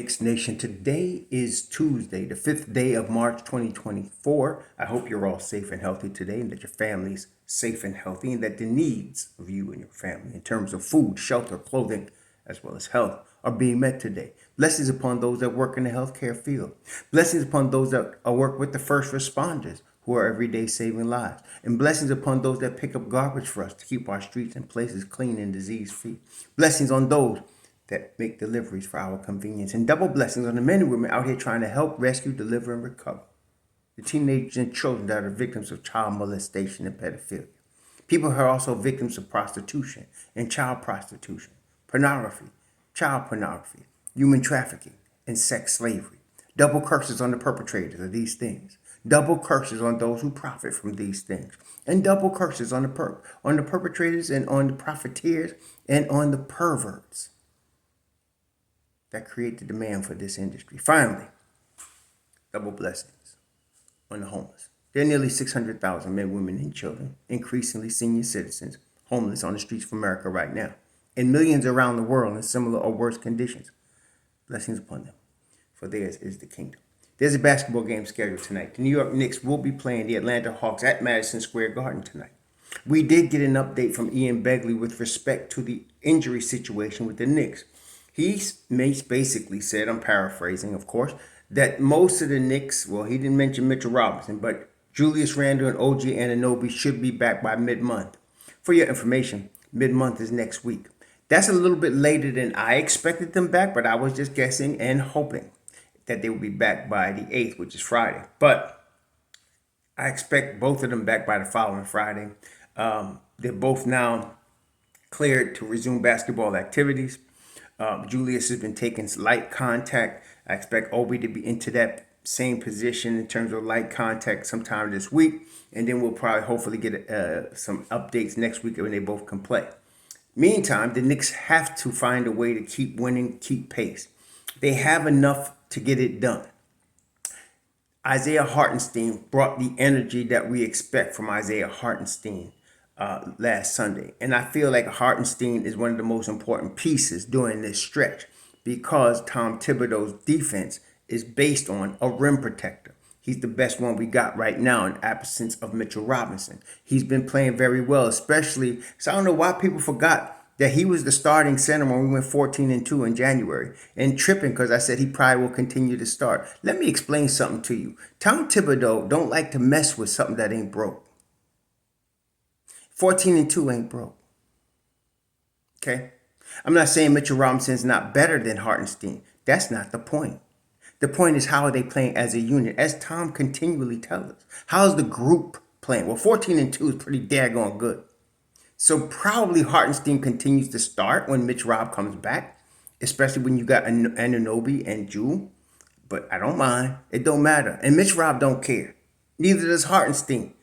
Knicks Nation. Today is Tuesday, the 5th day of March 2024. I hope you're all safe and healthy today, and that your family's safe and healthy, and that the needs of you and your family in terms of food, shelter, clothing, as well as health are being met today. Blessings upon those that work in the healthcare field. Blessings upon those that work with the first responders who are every day saving lives. And blessings upon those that pick up garbage for us to keep our streets and places clean and disease-free. Blessings on those that make deliveries for our convenience, and double blessings on the men and women out here trying to help, rescue, deliver, and recover the teenagers and children that are victims of child molestation and pedophilia. People who are also victims of prostitution and child prostitution, pornography, child pornography, human trafficking, and sex slavery. Double curses on the perpetrators of these things. Double curses on those who profit from these things. And double curses on the perpetrators and on the profiteers and on the perverts that create the demand for this industry. Finally, double blessings on the homeless. There are nearly 600,000 men, women, and children, increasingly senior citizens, homeless on the streets of America right now, and millions around the world in similar or worse conditions. Blessings upon them, for theirs is the kingdom. There's a basketball game scheduled tonight. The New York Knicks will be playing the Atlanta Hawks at Madison Square Garden tonight. We did get an update from Ian Begley with respect to the injury situation with the Knicks. He basically said, I'm paraphrasing, of course, that most of the Knicks, well, he didn't mention Mitchell Robinson, but Julius Randle and OG Anunoby should be back by mid-month. For your information, mid-month is next week. That's a little bit later than I expected them back, but I was just guessing and hoping that they would be back by the 8th, which is Friday. But I expect both of them back by the following Friday. They're both now cleared to resume basketball activities. Julius has been taking light contact. I expect Obi to be into that same position in terms of light contact sometime this week. And then we'll probably hopefully get some updates next week when they both can play. Meantime, the Knicks have to find a way to keep winning, keep pace. They have enough to get it done. Isaiah Hartenstein brought the energy that we expect from Isaiah Hartenstein last Sunday. And I feel like Hartenstein is one of the most important pieces during this stretch because Tom Thibodeau's defense is based on a rim protector. He's the best one we got right now in absence of Mitchell Robinson. He's been playing very well, especially, so I don't know why people forgot that he was the starting center when we went 14-2 in January, and tripping because I said he probably will continue to start. Let me explain something to you. Tom Thibodeau don't like to mess with something that ain't broke. 14-2 ain't broke. Okay? I'm not saying Mitchell Robinson's not better than Hartenstein. That's not the point. The point is, how are they playing as a unit? As Tom continually tells us, how's the group playing? Well, 14-2 is pretty daggone good. So probably Hartenstein continues to start when Mitch Rob comes back, especially when you got Anunoby and Jewel. But I don't mind. It don't matter. And Mitch Rob don't care. Neither does Hartenstein.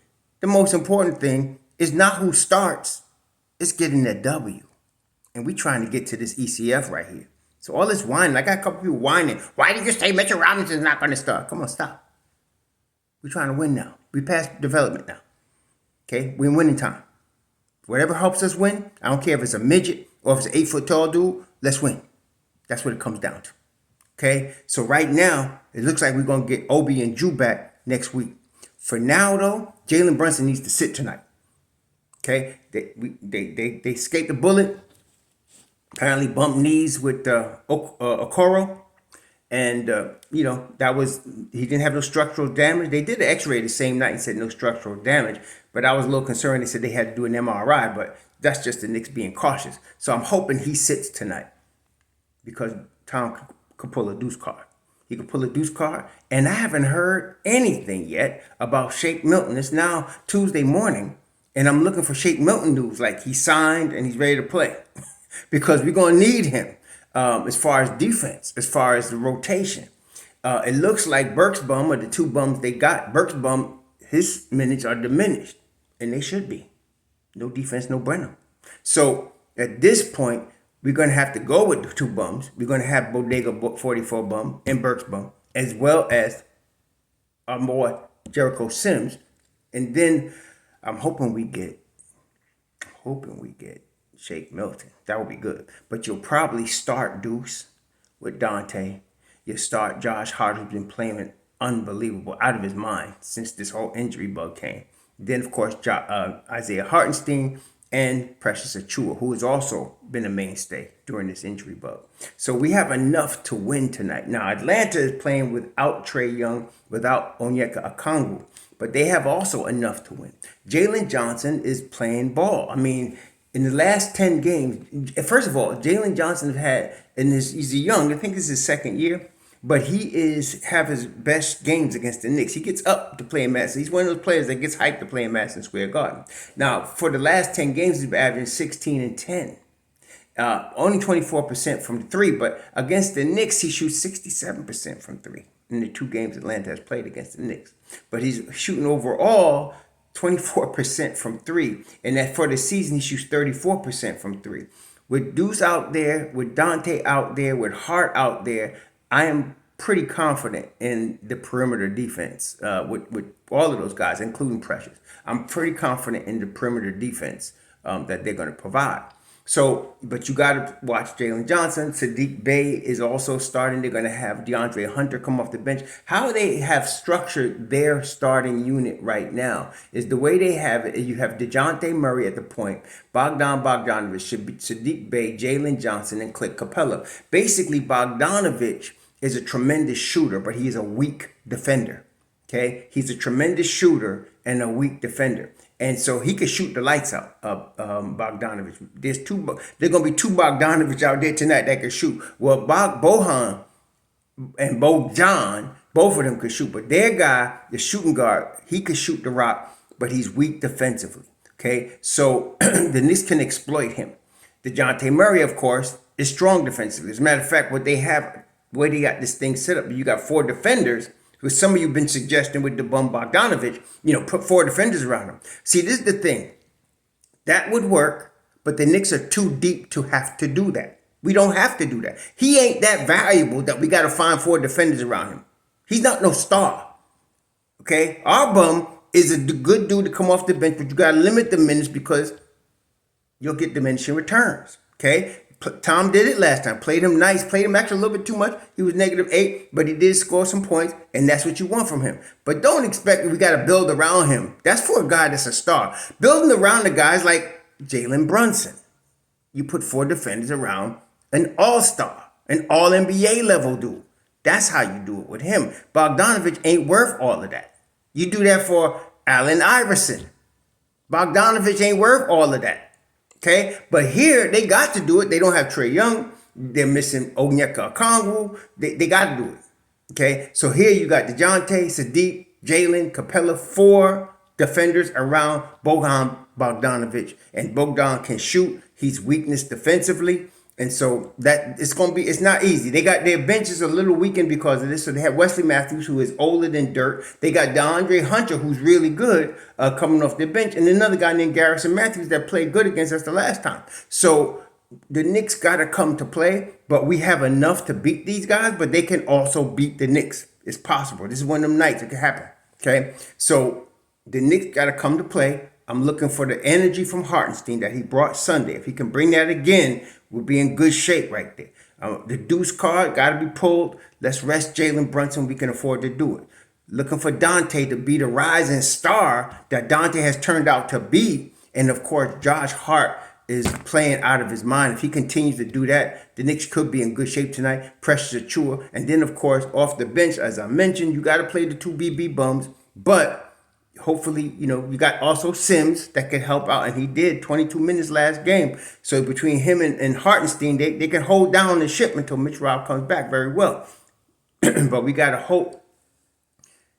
The most important thing is not who starts. It's getting that W. And we trying to get to this ECF right here. So all this whining, I got a couple people whining. Why did you say Mitchell Robinson's not going to start? Come on, stop. We're trying to win now. We past development now. Okay? We're in winning time. Whatever helps us win, I don't care if it's a midget or if it's an 8-foot tall dude, let's win. That's what it comes down to. Okay? So right now, it looks like we're going to get Obi and Drew back next week. For now, though, Jalen Brunson needs to sit tonight. Okay? They escaped the bullet. Apparently bumped knees with Okoro. And, that was, he didn't have no structural damage. They did an x-ray the same night and said no structural damage. But I was a little concerned. They said they had to do an MRI, but that's just the Knicks being cautious. So I'm hoping he sits tonight because Tom could pull a Deuce card. He could pull a Deuce card. And I haven't heard anything yet about Shake Milton. It's now Tuesday morning, and I'm looking for Shake Milton news. Like he signed and he's ready to play because we're going to need him. As far as defense, as far as the rotation. It looks like Burks' bum, or the two bums they got, Burks' bum, his minutes are diminished, and they should be. No defense, no bueno. So at this point, we're going to have to go with the two bums. We're going to have Bodega 44 bum and Burks' bum, as well as our boy Jericho Sims. And then I'm hoping we get Shake Milton. That would be good. But you'll probably start Deuce with Dante. You start Josh Hart, who's been playing unbelievable, out of his mind since this whole injury bug came. Then, of course, Isaiah Hartenstein and Precious Achua, who has also been a mainstay during this injury bug. So we have enough to win tonight. Now, Atlanta is playing without Trae Young, without Onyeka Okongwu, but they have also enough to win. Jalen Johnson is playing ball. I mean, in the last 10 games, first of all, Jalen Johnson he's young, I think this is his second year, but he have his best games against the Knicks. He gets up to play in Madison. He's one of those players that gets hyped to play in Madison Square Garden. Now, for the last 10 games, he's been averaging 16 and 10. Only 24% from three, but against the Knicks, he shoots 67% from three in the 2 games Atlanta has played against the Knicks. But he's shooting overall 24% from three. And that for the season, he shoots 34% from three. With Deuce out there, with Dante out there, with Hart out there, I am pretty confident in the perimeter defense with all of those guys, including Precious. I'm pretty confident in the perimeter defense that they're going to provide. So, but you got to watch Jalen Johnson. Saddiq Bey is also starting. They're going to have DeAndre Hunter come off the bench. How they have structured their starting unit right now is the way they have it. You have DeJounte Murray at the point, Bogdanovich, Saddiq Bey, Jalen Johnson, and Clint Capella. Basically, Bogdanovich is a tremendous shooter, but he is a weak defender. Okay, he's a tremendous shooter and a weak defender. And so he could shoot the lights out of Bogdanovich. There's going to be 2 Bogdanovich out there tonight that can shoot. Well, Bohan and Bojan, both of them could shoot. But their guy, the shooting guard, he could shoot the rock, but he's weak defensively. Okay, so the Knicks can exploit him. DeJounte Murray, of course, is strong defensively. As a matter of fact, what they got this thing set up, you got 4 defenders. Because some of you have been suggesting with the bum Bogdanovich, put 4 defenders around him. See, this is the thing. That would work, but the Knicks are too deep to have to do that. We don't have to do that. He ain't that valuable that we got to find 4 defenders around him. He's not no star. Okay? Our bum is a good dude to come off the bench, but you got to limit the minutes because you'll get diminishing returns. Okay? Tom did it last time. Played him nice. Played him actually a little bit too much. He was -8, but he did score some points, and that's what you want from him. But don't expect we got to build around him. That's for a guy that's a star. Building around the guys like Jalen Brunson. You put 4 defenders around an all-star, an all-NBA level dude. That's how you do it with him. Bogdanovich ain't worth all of that. You do that for Allen Iverson. Bogdanovich ain't worth all of that. Okay, but here they got to do it. They don't have Trae Young. They're missing Onyeka Okongwu. They got to do it. Okay, so here you got DeJounte, Saddiq, Jalen, Capella, 4 defenders around Bogdanovich, and Bogdan can shoot. He's weakness defensively, and so that it's not easy. They got their benches a little weakened because of this. So they have Wesley Matthews, who is older than dirt. They got DeAndre Hunter, who's really good, coming off their bench, and another guy named Garrison Matthews that played good against us the last time. So the Knicks got to come to play, but we have enough to beat these guys, but they can also beat the Knicks. It's possible. This is one of them nights it can happen. Okay, so the Knicks got to come to play. I'm looking for the energy from Hartenstein that he brought Sunday. If he can bring that again, we'll be in good shape right there. The Deuce card got to be pulled. Let's rest Jalen Brunson. We can afford to do it. Looking for Dante to be the rising star that Dante has turned out to be. And, of course, Josh Hart is playing out of his mind. If he continues to do that, the Knicks could be in good shape tonight. Precious Achua. And then, of course, off the bench, as I mentioned, you got to play the 2 BB bums. But hopefully, you got also Sims that can help out. And he did 22 minutes last game. So between him and Hartenstein, they can hold down the ship until Mitch Rob comes back very well. But we got to hope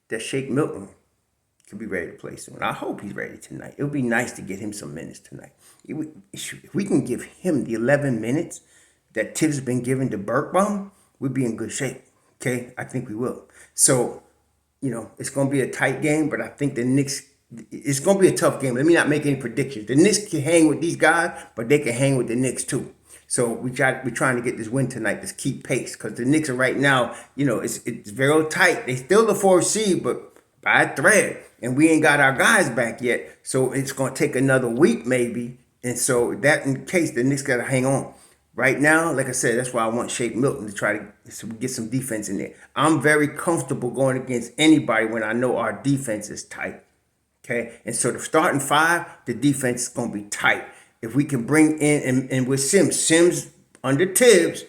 that Shake Milton can be ready to play soon. I hope he's ready tonight. It would be nice to get him some minutes tonight. If we can give him the 11 minutes that Thibs has been given to Birkbaum, we'll be in good shape. Okay? I think we will. So, it's going to be a tight game, but I think the Knicks, it's going to be a tough game. Let me not make any predictions. The Knicks can hang with these guys, but they can hang with the Knicks too. So we're trying to get this win tonight. Just keep pace because the Knicks are right now, it's very tight. They still the 4th seed, but by a thread. And we ain't got our guys back yet. So it's going to take another week maybe. And so that in case the Knicks got to hang on. Right now, like I said, that's why I want Shake Milton to try to get some defense in there. I'm very comfortable going against anybody when I know our defense is tight. Okay, and so the starting five, the defense is gonna be tight. If we can bring in and with Sims under Thibs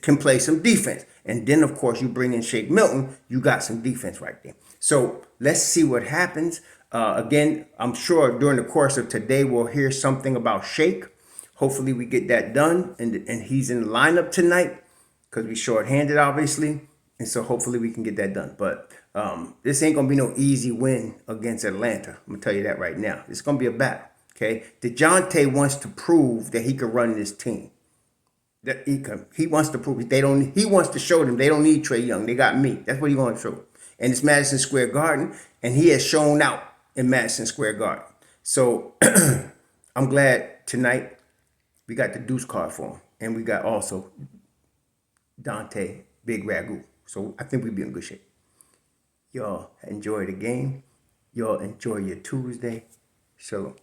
can play some defense, and then of course you bring in Shake Milton, you got some defense right there. So let's see what happens. Again, I'm sure during the course of today we'll hear something about Shake. Hopefully we get that done, and he's in the lineup tonight because we shorthanded obviously, and so hopefully we can get that done. But this ain't gonna be no easy win against Atlanta. I'm gonna tell you that right now. It's gonna be a battle. Okay, DeJounte wants to prove that he can run this team. That he wants to prove they don't. He wants to show them they don't need Trae Young. They got me. That's what he going to show. And it's Madison Square Garden, and he has shown out in Madison Square Garden. So I'm glad tonight we got the Deuce card for him, and we got also Dante Big Ragu. So I think we'll be in good shape. Y'all enjoy the game. Y'all enjoy your Tuesday. Shalom.